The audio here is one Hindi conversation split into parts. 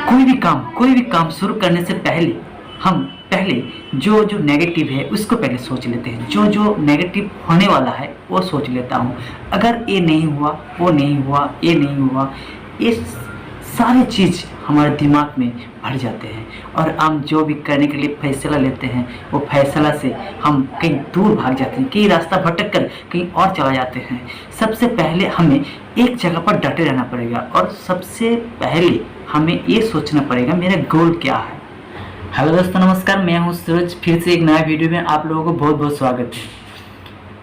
कोई भी काम शुरू करने से पहले हम पहले जो जो नेगेटिव है उसको पहले सोच लेते हैं। जो जो नेगेटिव होने वाला है वो सोच लेता हूँ। अगर ये नहीं हुआ, वो नहीं हुआ, ये नहीं हुआ, ये सारी चीज़ हमारे दिमाग में भर जाते हैं और हम जो भी करने के लिए फैसला लेते हैं वो फैसला से हम कहीं दूर भाग जाते हैं, कहीं रास्ता भटक कर कहीं और चला जाते हैं। सबसे पहले हमें एक जगह पर डटे रहना पड़ेगा और सबसे पहले हमें ये सोचना पड़ेगा मेरा गोल क्या है। हेलो दोस्तों, नमस्कार। मैं हूँ सूरज। फिर से एक नया वीडियो में आप लोगों को बहुत बहुत स्वागत है।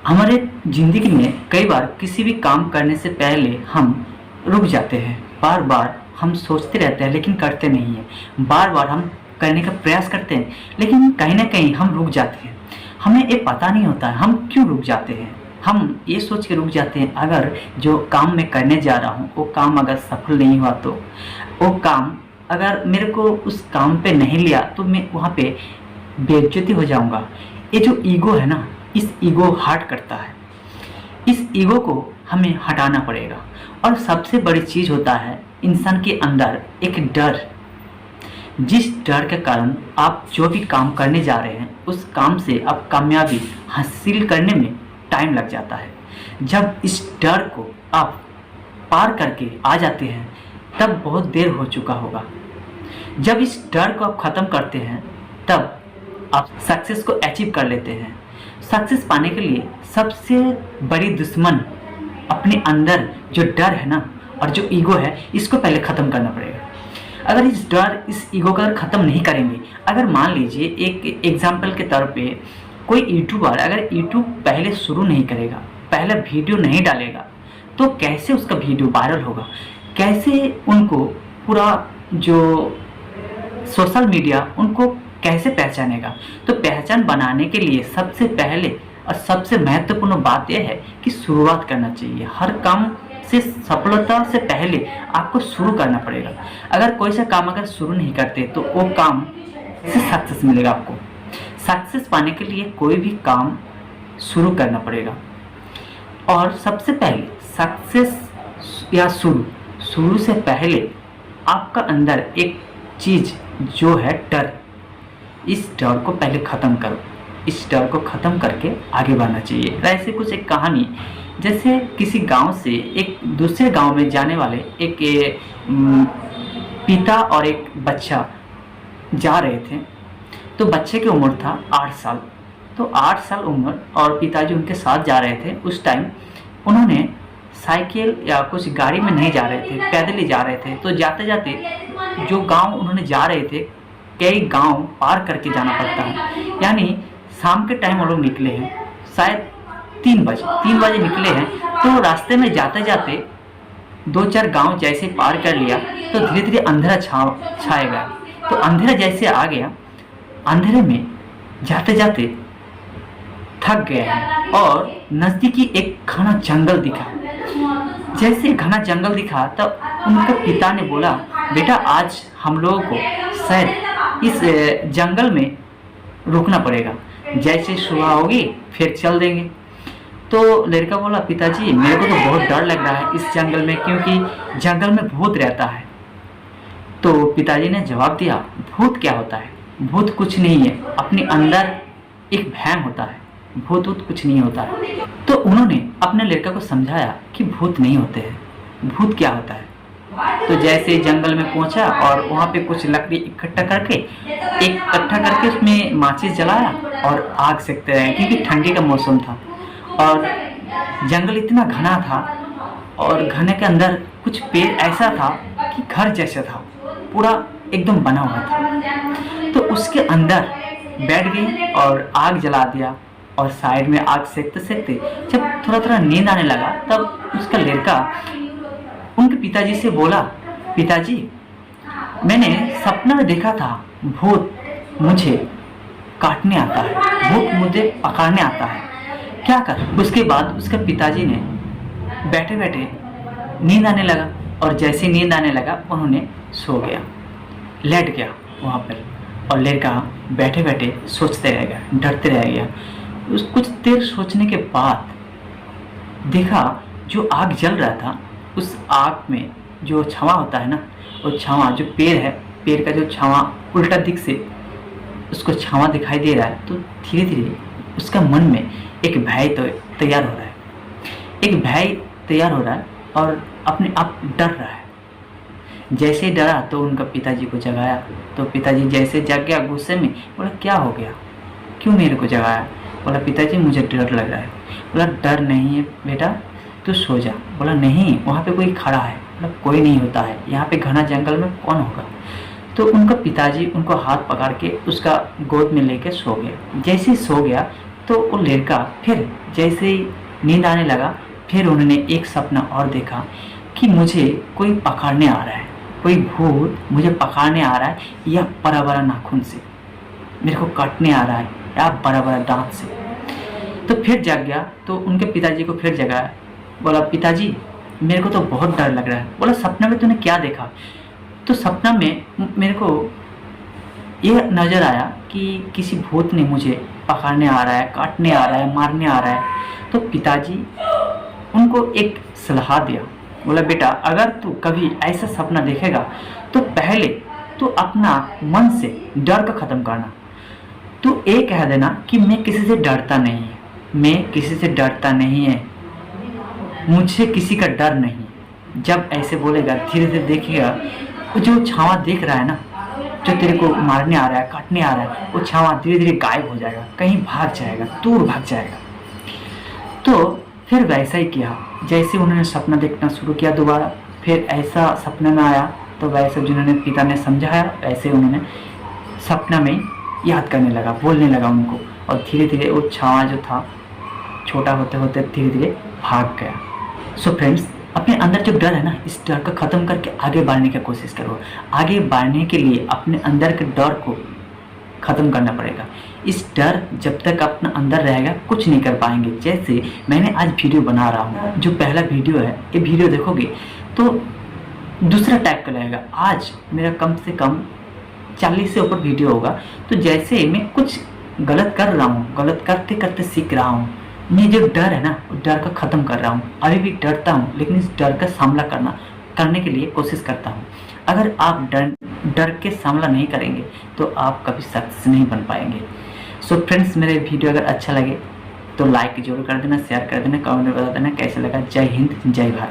हमारे ज़िंदगी में कई बार किसी भी काम करने से पहले हम रुक जाते हैं। बार बार हम सोचते रहते हैं लेकिन करते नहीं हैं। बार बार हम करने का प्रयास करते हैं लेकिन कहीं ना कहीं हम रुक जाते हैं। हमें ये पता नहीं होता है हम क्यों रुक जाते हैं। हम ये सोच के रुक जाते हैं अगर जो काम मैं करने जा रहा हूँ वो काम अगर सफल नहीं हुआ तो, वो काम अगर मेरे को उस काम पे नहीं लिया तो मैं वहाँ पे बेइज्जती हो जाऊँगा। ये जो ईगो है ना, इस ईगो हर्ट करता है। इस ईगो को हमें हटाना पड़ेगा। और सबसे बड़ी चीज़ होता है इंसान के अंदर एक डर। जिस डर के कारण आप जो भी काम करने जा रहे हैं उस काम से आप कामयाबी हासिल करने में टाइम लग जाता है। जब इस डर को आप पार करके आ जाते हैं तब बहुत देर हो चुका होगा। जब इस डर को आप ख़त्म करते हैं तब आप सक्सेस को अचीव कर लेते हैं। सक्सेस पाने के लिए सबसे बड़ी दुश्मन अपने अंदर जो डर है ना और जो ईगो है इसको पहले ख़त्म करना पड़ेगा। अगर इस डर, इस ईगो का ख़त्म नहीं करेंगे, अगर मान लीजिए एक एग्जाम्पल के तौर पे कोई यूट्यूबर अगर यूट्यूब पहले शुरू नहीं करेगा, पहले वीडियो नहीं डालेगा तो कैसे उसका वीडियो वायरल होगा, कैसे उनको पूरा जो सोशल मीडिया उनको कैसे पहचानेगा। तो पहचान बनाने के लिए सबसे पहले और सबसे महत्वपूर्ण बात यह है कि शुरुआत करना चाहिए। हर काम से सफलता से पहले आपको शुरू करना पड़ेगा। अगर कोई सा काम अगर शुरू नहीं करते तो वो काम से सक्सेस मिलेगा। आपको सक्सेस पाने के लिए कोई भी काम शुरू करना पड़ेगा। और सबसे पहले सक्सेस या शुरू से पहले आपका अंदर एक चीज़ जो है डर, इस डर को पहले ख़त्म करो। इस डर को ख़त्म करके आगे बढ़ना चाहिए। ऐसे कुछ एक कहानी, जैसे किसी गांव से एक दूसरे गांव में जाने वाले एक पिता और एक बच्चा जा रहे थे। तो बच्चे की उम्र था 8 साल। तो 8 साल उम्र और पिताजी उनके साथ जा रहे थे। उस टाइम उन्होंने साइकिल या कुछ गाड़ी में नहीं जा रहे थे, पैदल ही जा रहे थे। तो जाते जाते जो गांव उन्होंने जा रहे थे, कई गांव पार करके जाना पड़ता है। यानी शाम के टाइम वो लोग निकले हैं, शायद 3 बजे निकले हैं। तो रास्ते में जाते जाते 2-4 गांव जैसे पार कर लिया तो धीरे धीरे अंधेरा छाए गया। तो अंधेरा जैसे आ गया, अंधेरे में जाते जाते थक गए हैं और नज़दीकी एक घना जंगल दिखा। जैसे घना जंगल दिखा तब उनके पिता ने बोला, बेटा आज हम लोगों को शायद इस जंगल में रुकना पड़ेगा, जैसे सुबह होगी फिर चल देंगे। तो लड़का बोला, पिताजी मेरे को तो बहुत डर लग रहा है इस जंगल में, क्योंकि जंगल में भूत रहता है। तो पिताजी ने जवाब दिया, भूत क्या होता है? भूत कुछ नहीं है, अपने अंदर एक भय होता है, भूत कुछ नहीं होता है। तो उन्होंने अपने लड़का को समझाया कि भूत नहीं होते हैं, भूत क्या होता है। तो जैसे जंगल में पहुंचा और वहाँ पे कुछ लकड़ी इकट्ठा करके उसमें माचिस जलाया और आग सेकते रहे, क्योंकि ठंडी का मौसम था और जंगल इतना घना था और घने के अंदर कुछ पेड़ ऐसा था कि घर जैसा था, पूरा एकदम बना हुआ था। तो उसके अंदर बैठ गई और आग जला दिया और साइड में आग सेकते सेकते जब थोड़ा थोड़ा नींद आने लगा तब उसका लड़का उनके पिताजी से बोला, पिताजी मैंने सपना में देखा था भूत मुझे काटने आता है, भूत मुझे पकड़ने आता है, क्या कर। उसके बाद उसके पिताजी ने बैठे बैठे नींद आने लगा और जैसे नींद आने लगा उन्होंने सो गया, लेट गया वहाँ पर। और लड़का बैठे बैठे सोचते रह गया, डरते रह गया। कुछ देर सोचने के बाद देखा जो आग जल रहा था, उस आग में जो छावा होता है ना, वो छावा जो पेड़ है पेड़ का जो छावा उल्टा दिख से उसको छावा दिखाई दे रहा है, तो धीरे धीरे उसका मन में एक भय तो तैयार हो रहा है, एक भय तैयार हो रहा है और अपने आप डर रहा है। जैसे ही डरा तो उनका पिताजी को जगाया, तो पिताजी जैसे जग गया गुस्से में, बोला क्या हो गया, क्यों मेरे को जगाया? बोला पिताजी मुझे डर लग रहा है। बोला डर नहीं है बेटा, तू सो जा। बोला नहीं, वहाँ पे कोई खड़ा है। बोला कोई नहीं होता है, यहाँ पे घना जंगल में कौन होगा। तो उनका पिताजी उनको हाथ पकड़ के उसका गोद में लेके सो गया। जैसे ही सो गया तो वो लड़का फिर जैसे ही नींद आने लगा, फिर उन्होंने एक सपना और देखा कि मुझे कोई पकड़ने आ रहा है, कोई भूत मुझे पकड़ने आ रहा है, या बड़ा बड़ा नाखून से मेरे को काटने आ रहा है, या बड़ा बड़ा दांत से। तो फिर जग गया, तो उनके पिताजी को फिर जगाया। बोला पिताजी मेरे को तो बहुत डर लग रहा है। बोला सपना में तूने क्या देखा? तो सपना में मेरे को ये नज़र आया कि किसी भूत ने मुझे पकड़ने आ रहा है, काटने आ रहा है, मारने आ रहा है। तो पिताजी उनको एक सलाह दिया। बोला बेटा अगर तू कभी ऐसा सपना देखेगा तो पहले तू अपना मन से डर को ख़त्म करना। तू ये कह देना कि मैं किसी से डरता नहीं है, मैं किसी से डरता नहीं है, मुझे किसी का डर नहीं। जब ऐसे बोलेगा धीरे धीरे देखिएगा वो जो छावा देख रहा है ना, जो तेरे को मारने आ रहा है, काटने आ रहा है, वो छावा धीरे धीरे गायब हो जाएगा, कहीं भाग जाएगा, दूर भाग जाएगा। तो फिर वैसा ही किया, जैसे उन्होंने सपना देखना शुरू किया दोबारा, फिर ऐसा सपने में आया तो वैसे जिन्होंने पिता ने समझाया वैसे उन्होंने सपना में याद करने लगा, बोलने लगा उनको, और धीरे धीरे वो छावा जो था छोटा होते होते धीरे धीरे भाग गया। सो फ्रेंड्स, अपने अंदर जो डर है ना, इस डर को ख़त्म करके आगे बढ़ने की कोशिश करो। आगे बढ़ने के लिए अपने अंदर के डर को ख़त्म करना पड़ेगा। इस डर जब तक अपना अंदर रहेगा कुछ नहीं कर पाएंगे। जैसे मैंने आज वीडियो बना रहा हूँ, जो पहला वीडियो है, ये वीडियो देखोगे तो दूसरा टाइप का लगेगा। आज मेरा कम से कम 40 से ऊपर वीडियो होगा। तो जैसे मैं कुछ गलत कर रहा हूँ, गलत करते करते सीख रहा हूँ, मैं जो डर है ना उस डर को ख़त्म कर रहा हूँ। अभी भी डरता हूँ लेकिन इस डर का सामना करने के लिए कोशिश करता हूँ। अगर आप डर के सामना नहीं करेंगे तो आप कभी सक्सेस नहीं बन पाएंगे। सो फ्रेंड्स, मेरे वीडियो अगर अच्छा लगे तो लाइक जरूर कर देना, शेयर कर देना, कमेंट में बता देना कैसे लगा। जय हिंद, जय भारत।